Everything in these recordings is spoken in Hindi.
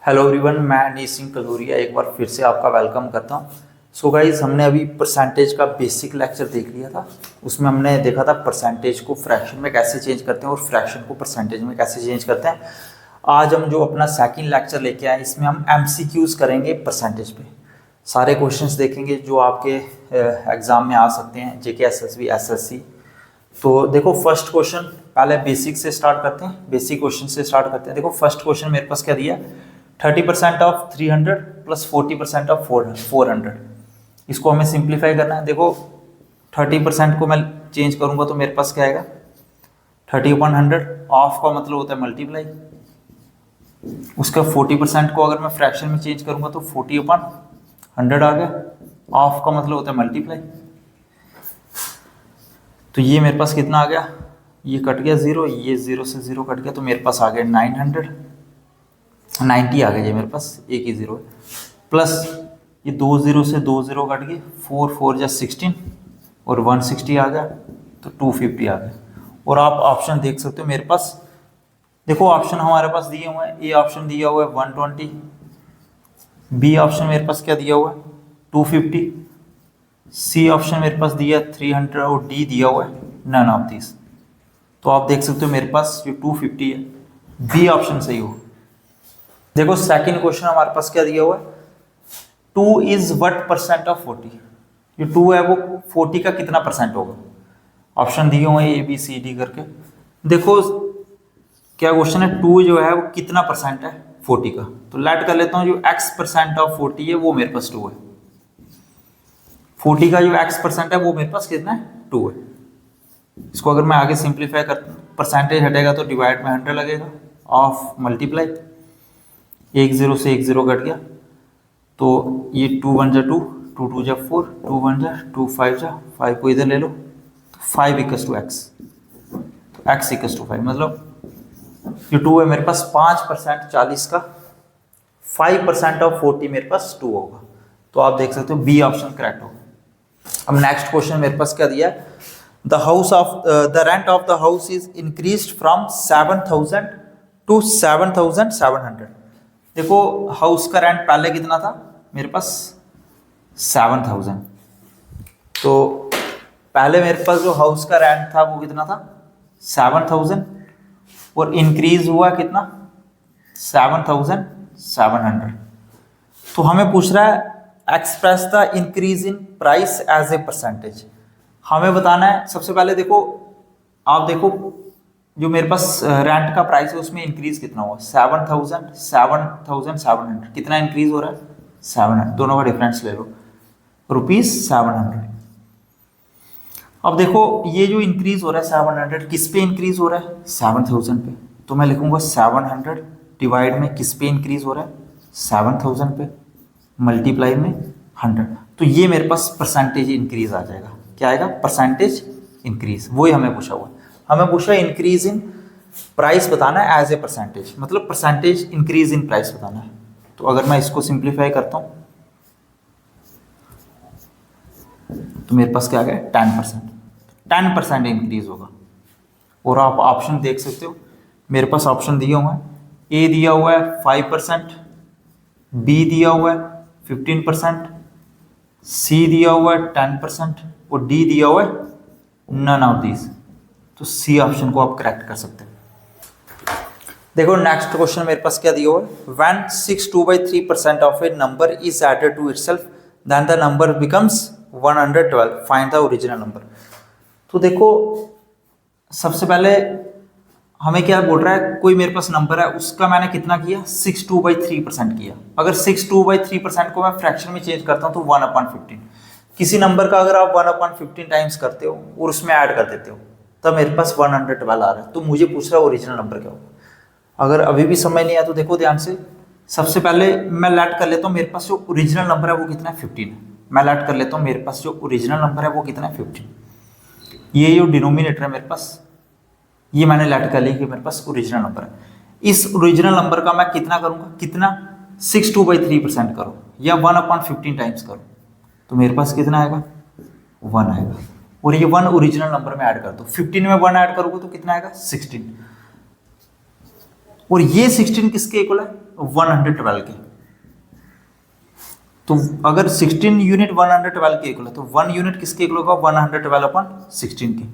हेलो एवरीवन, मैं अनीश सिंह कलूरिया एक बार फिर से आपका वेलकम करता हूं। सो गाइस, हमने अभी परसेंटेज का बेसिक लेक्चर देख लिया था। उसमें हमने देखा था परसेंटेज को फ्रैक्शन में कैसे चेंज करते हैं और फ्रैक्शन को परसेंटेज में कैसे चेंज करते हैं। आज हम जो अपना सेकंड लेक्चर लेके आए, इसमें हम एमसीक्यूज करेंगे परसेंटेज पे। सारे क्वेश्चंस देखेंगे जो आपके एग्ज़ाम में आ सकते हैं, जेके एसएसबी एसएससी। तो देखो, फर्स्ट क्वेश्चन पहले बेसिक से स्टार्ट करते हैं, बेसिक क्वेश्चन से स्टार्ट करते हैं। देखो, फर्स्ट क्वेश्चन मेरे पास क्या दिया है, 30% ऑफ 300 प्लस 40% ऑफ 400। इसको हमें सिंप्लीफाई करना है। देखो, 30% को मैं चेंज करूंगा तो मेरे पास क्या आएगा, 30/100। ऑफ का मतलब होता है मल्टीप्लाई। उसका 40% को अगर मैं फ्रैक्शन में चेंज करूंगा तो 40/100 आ गया। ऑफ का मतलब होता है मल्टीप्लाई। तो ये मेरे पास कितना आ गया, ये कट गया 0, ये 0 से 0 कट गया, तो मेरे पास आ गया 90 आ गया। ये मेरे पास एक ही 0 है, प्लस ये 2 0 से 2 0 कट गए, 4 4 जा 16 और 160 आ गया, तो 250 आ गया। और आप ऑप्शन देख सकते हो मेरे पास। देखो, ऑप्शन हमारे पास दिए हुए हैं। ए ऑप्शन दिया हुआ है 120, बी ऑप्शन मेरे पास क्या दिया हुआ है 250, सी ऑप्शन मेरे पास दिया 300 और डी दिया हुआ है नन ऑफ दिस। तो आप देख सकते हो मेरे पास जो 250 है, बी ऑप्शन सही हो। देखो, सेकंड क्वेश्चन हमारे पास क्या दिया हुआ है, 2 इज व्हाट परसेंट ऑफ 40। जो 2 है वो 40 का कितना परसेंट होगा। ऑप्शन दिए हुए हैं ए बी सी डी करके। देखो क्या क्वेश्चन है, 2 जो है वो कितना परसेंट है 40 का। तो लेट कर लेता हूँ, जो x परसेंट ऑफ 40 है वो मेरे पास 2 है। 40 का जो x परसेंट है वो मेरे पास कितना है, 2 है। इसको अगर मैं आगे सिंप्लीफाई करता हूँ, परसेंटेज हटेगा तो डिवाइड में 100 लगेगा, ऑफ मल्टीप्लाई, 1 0 से 1 0 कट गया, तो ये 2 1 जा 2, 2 2 जा 4, 2 1 जा 2, 5 जा 5 को इधर ले लो, तो 5 इक्वल्स टू x, तो x इक्वल्स टू 5। मतलब ये 2 है मेरे पास 5%, 40 का 5% ऑफ 40 मेरे पास 2 होगा। तो आप देख सकते हो बी ऑप्शन करेक्ट होगा। अब नेक्स्ट क्वेश्चन मेरे पास क्या दिया है, the rent of the house is increased from 7,000 to 7,700। देखो, हाउस का रेंट पहले कितना था मेरे पास 7,000। तो पहले मेरे पास जो हाउस का रेंट था वो कितना था 7,000, और इंक्रीज हुआ कितना 7,700। तो हमें पूछ रहा है express the increase in price as a percentage. हमें बताना है सबसे पहले। देखो, आप देखो जो मेरे पास रेंट का प्राइस है उसमें इंक्रीज कितना हुआ, 7,700 कितना इंक्रीज हो रहा है 700, दोनों का डिफरेंस ले लो, ₹700। अब देखो, ये जो इंक्रीज हो रहा है 700 किस पे इंक्रीज हो रहा है 7,000 पे। तो मैं लिखूंगा 700 डिवाइड में किस पे इंक्रीज हो रहा है 7,000 पे, मल्टीप्लाई में 100। तो ये मेरे पास परसेंटेज इंक्रीज आ जाएगा। क्या आएगा, परसेंटेज इंक्रीज। वही हमें पूछा हुआ है। हमें पूछा इंक्रीज इन प्राइस बताना है एज ए परसेंटेज, मतलब परसेंटेज इंक्रीज इन प्राइस बताना है। तो अगर मैं इसको सिंप्लीफाई करता हूं तो मेरे पास क्या आ गया 10% इंक्रीज होगा। और आप ऑप्शन देख सकते हो, मेरे पास ऑप्शन दिया हुआ है। ए दिया हुआ है 5%, बी दिया हुआ है 15%, सी दिया हुआ है 10% और डी दिया हुआ है नन ऑफ दिस। तो सी ऑप्शन को आप करेक्ट कर सकते हैं। देखो, नेक्स्ट क्वेश्चन मेरे पास क्या दिया हुआ है, when 62/3% of a number is added to itself then the number becomes 112, find the original number. तो देखो, सबसे पहले हमें क्या बोल रहा है, कोई मेरे पास नंबर है उसका मैंने कितना किया 62/3% किया। अगर 62/3% को मैं फ्रैक्शन में चेंज करता हूं तो 1/15। किसी नंबर का अगर आप 1/15 टाइम्स करते हो और उसमें ऐड कर देते हो तब मेरे पास 112 आ रहा है। तो मुझे पूछ रहा है ओरिजिनल नंबर क्या होगा। अगर अभी भी समझ नहीं आया तो देखो ध्यान से, सबसे पहले मैं लेट कर लेता हूँ मेरे पास जो ओरिजिनल नंबर है वो कितना है 15 है। मैं लेट कर लेता हूँ मेरे पास जो ओरिजिनल नंबर है वो कितना है 15। ये जो डिनोमिनेटर है मेरे पास, ये मैंने लेट कर लिया कि मेरे पास ओरिजिनल नंबर है। इस ओरिजिनल नंबर का मैं कितना करूँगा, कितना 62/3% करो या 1/15 टाइम्स करो, तो मेरे पास कितना आएगा 1 आएगा। और ये 1 ओरिजिनल नंबर में ऐड कर दो, 15 में 1 ऐड करोगे तो कितना आएगा 16। और ये 16 किसके इक्वल है? 112 के। तो अगर 16 यूनिट 112 के इक्वल है तो 1 यूनिट किसके इक्वल होगा? 112 अपॉन 16 के।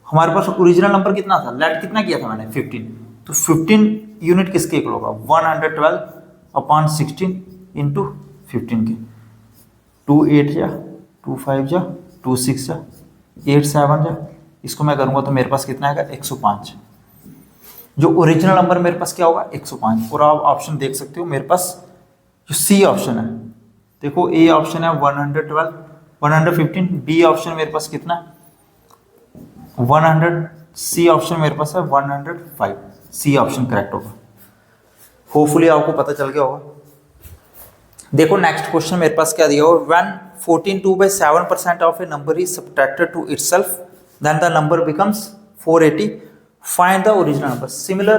हमारे पास ओरिजिनल नंबर कितना था? लेट कितना किया था मैंने? 15। तो 15 यूनिट किसके इक्वल होगा? 112 अपॉन 16 इंटू 15 के। 2 8 जा, 2 5 जा, 2 6 जा, 8 7 जा, इसको मैं करूँगा तो मेरे पास कितना आएगा? 105। जो ओरिजिनल नंबर मेरे पास क्या होगा? 105। और आप ऑप्शन देख सकते हो मेरे पास जो सी ऑप्शन है, देखो ए ऑप्शन है 112 115, बी ऑप्शन मेरे पास कितना है? 100, सी ऑप्शन मेरे पास है 105। सी ऑप्शन करेक्ट होगा। होपफुली आपको पता चल गया होगा। देखो नेक्स्ट क्वेश्चन मेरे पास क्या दिया हुआ? When 14 2/7% of a number is subtracted to itself then the number becomes 480, find the original number. Similar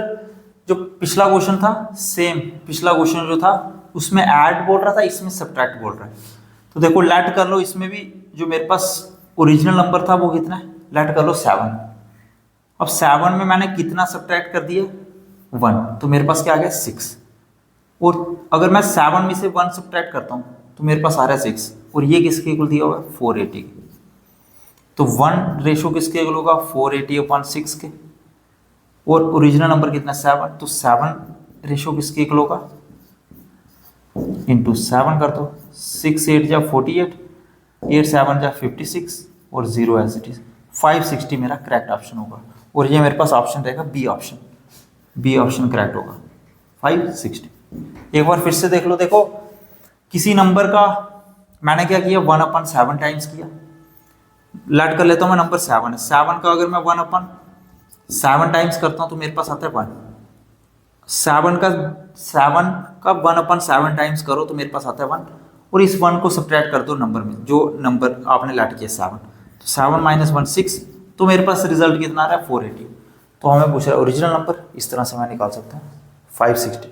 जो पिछला क्वेश्चन था, सेम पिछला क्वेश्चन जो था उसमें ऐड बोल रहा था, इसमें सब्ट्रैक्ट बोल रहा है। तो देखो लेट कर लो, इसमें भी जो मेरे पास ओरिजिनल नंबर था वो कितना है? लेट कर लो 7। अब 7 में मैंने कितना सब्ट्रैक्ट कर दिया? 1। तो मेरे पास क्या आ गया? 6। और अगर मैं 7 में से 1 सब्ट्रैक्ट करता हूँ तो मेरे पास आ रहा है 6। और ये किसके इक्वल दिया होगा? 480 के। तो 1 रेशो किसके इक्वल होगा? 480 अपॉन 6 के। और ओरिजिनल नंबर कितना? 7। तो 7 रेशो किसके इक्वल होगा? इंटू 7 कर दो। 6 8 जा 48, 8 7 जा 56 और 0 एज इट इज 560 मेरा करेक्ट ऑप्शन होगा। और ये मेरे पास ऑप्शन रहेगा B option. B option correct होगा 560। एक बार फिर से देख लो। देखो किसी नंबर का मैंने क्या किया? 1/7 टाइम्स किया। लेट कर लेता हूँ मैं नंबर 7 है। 7 का अगर मैं 1/7 टाइम्स करता हूँ तो मेरे पास आता है 1। 7 का 1/7 टाइम्स करो तो मेरे पास आता है 1। और इस 1 को सब्ट्रैक्ट कर दो नंबर में, जो नंबर आपने लेट किया 7। तो 7 - 1 6। तो मेरे पास रिजल्ट कितना आ रहा है? 480। तो हमें पूछ रहा है ओरिजिनल नंबर। इस तरह से मैं निकाल सकता हूँ 560।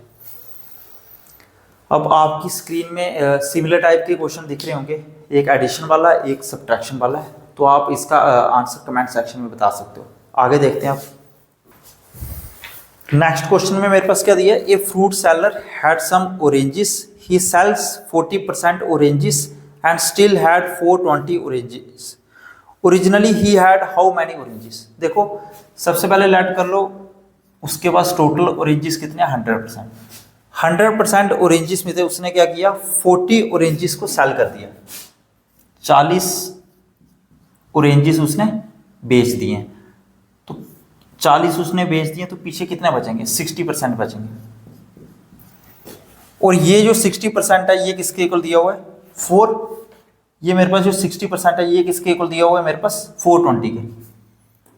अब आपकी स्क्रीन में सिमिलर टाइप के क्वेश्चन दिख रहे होंगे, एक एडिशन वाला, एक सब्ट्रैक्शन वाला है। तो आप इसका आंसर कमेंट सेक्शन में बता सकते हो। आगे देखते हैं आप। नेक्स्ट क्वेश्चन में मेरे पास क्या दिया है? A fruit seller had some oranges, he sells 40% oranges and still had 420 oranges. Originally he had how many oranges? देखो सबसे पहले लेट कर लो, उसके पास टोटल ऑरेंजेस कितने? 100%। 100% ऑरेंजेस में थे, उसने क्या किया? 40 ऑरेंजेस को सेल कर दिया। 40 ऑरेंजेस उसने बेच दिए। तो 40 उसने बेच दिए तो पीछे कितने बचेंगे? 60% बचेंगे। और ये जो 60% है ये किसके इक्वल दिया हुआ है? 4। ये मेरे पास जो 60% है ये किसके इक्वल दिया हुआ है? मेरे पास 420 के।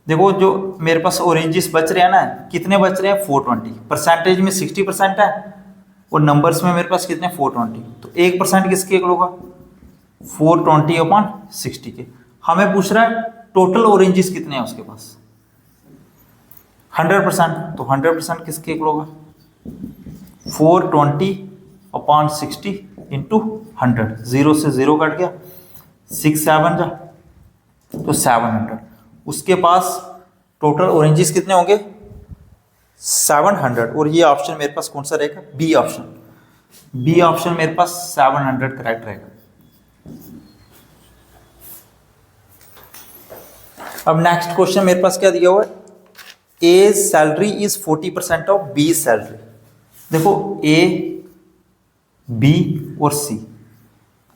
देखो जो मेरे पास ऑरेंजेस बच रहे हैं ना, कितने बच रहे हैं? 420। परसेंटेज में 60% है और नंबर्स में मेरे पास कितने? 420। तो 1% किसके इक्वल होगा? 420 अपॉन 60 के। हमें पूछ रहा है टोटल ऑरेंजेस कितने हैं उसके पास? 100%। तो 100% किसके इक्वल होगा? 420 अपॉन 60 इंटू 100। 0 से 0 कट गया, 6 7 जा तो 700। उसके पास टोटल ऑरेंजेस कितने होंगे? 700। और ये ऑप्शन मेरे पास कौन सा रहेगा? B option. बी ऑप्शन मेरे पास 700 करेक्ट रहेगा। अब नेक्स्ट क्वेश्चन मेरे पास क्या दिया हुआ है? A salary is 40% of B salary. देखो ए, बी और सी,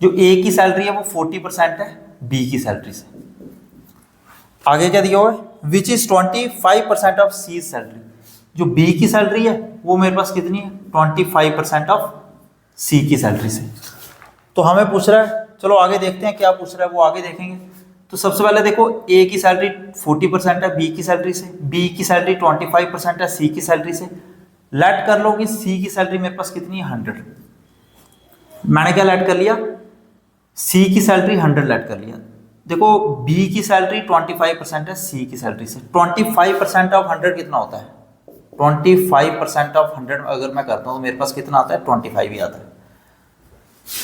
जो ए की सैलरी है वो 40% है बी की सैलरी से। आगे क्या दिया हुआ है? Which is 25% of C salary. जो बी की सैलरी है वो मेरे पास कितनी है? 25% ऑफ सी की सैलरी से। तो हमें पूछ रहा है, चलो आगे देखते हैं क्या पूछ रहा है, वो आगे देखेंगे। तो सबसे पहले देखो ए की सैलरी 40% है बी की सैलरी से, बी की सैलरी 25% है सी की सैलरी से। लेट कर लो कि सी की सैलरी मेरे पास कितनी है? 100। मैंने क्या लेट कर लिया? सी की सैलरी 100 लेट कर लिया। देखो बी की सैलरी 25% है सी की सैलरी से। 25% ऑफ 100 कितना होता है? 25% ऑफ 100 अगर मैं करता हूँ तो मेरे पास कितना आता है? 25 ही आता है।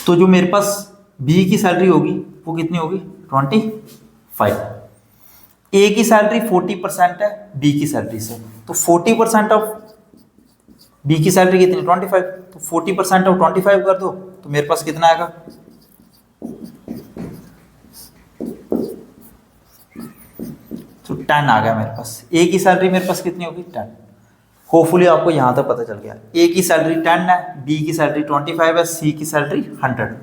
तो जो मेरे पास बी की सैलरी होगी वो कितनी होगी? 25। ए की सैलरी 40% है बी की सैलरी से, तो 40% ऑफ बी की सैलरी कितनी 25, तो 40% ऑफ 25 कर दो तो मेरे पास कितना आएगा, तो 10 आ गया मेरे पास। ए की सैलरी मेरे पास कितनी होगी 10। होपफुली आपको यहाँ तक पता चल गया। ए की सैलरी 10 है, बी की सैलरी 25 है, सी की सैलरी 100।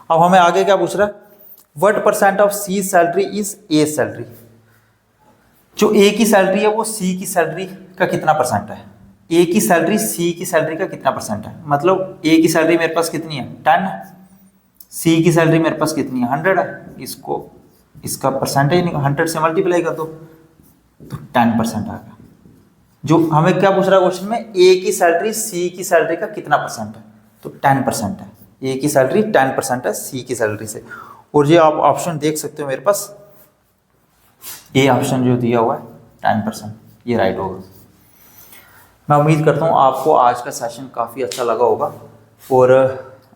अब हमें आगे क्या पूछ रहा है, what percent of C salary is A salary. जो ए की सैलरी है वो सी की सैलरी का कितना परसेंट है, ए की सैलरी सी की सैलरी का कितना परसेंट है। मतलब ए की सैलरी मेरे पास कितनी है 10 है, सी की सैलरी मेरे पास कितनी है 100 है। इसको इसका परसेंटेज 100 से मल्टीप्लाई कर दो तो 10% आ गया। जो हमें क्या पूछ रहा है क्वेश्चन में, ए की सैलरी सी की सैलरी का कितना परसेंट है, तो 10% है। ए की सैलरी 10% है सी की सैलरी से। और ये आप ऑप्शन देख सकते हो मेरे पास, ए ऑप्शन जो दिया हुआ है 10%, ये राइट होगा। मैं उम्मीद करता हूँ आपको आज का सेशन काफ़ी अच्छा लगा होगा। और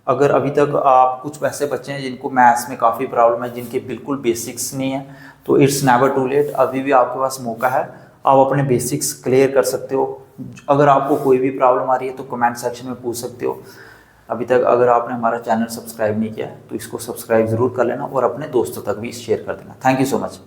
अगर अभी तक आप कुछ ऐसे बच्चे हैं जिनको मैथ्स में काफ़ी प्रॉब्लम है, जिनके बिल्कुल बेसिक्स नहीं है, तो इट्स नेवर टू लेट, अभी भी आपके पास मौका है, आप अपने बेसिक्स क्लियर कर सकते हो। अगर आपको कोई भी प्रॉब्लम आ रही है तो कमेंट सेक्शन में पूछ सकते हो। अभी तक अगर आपने हमारा चैनल सब्सक्राइब नहीं किया तो इसको सब्सक्राइब ज़रूर कर लेना और अपने दोस्तों तक भी शेयर कर देना। Thank you so much.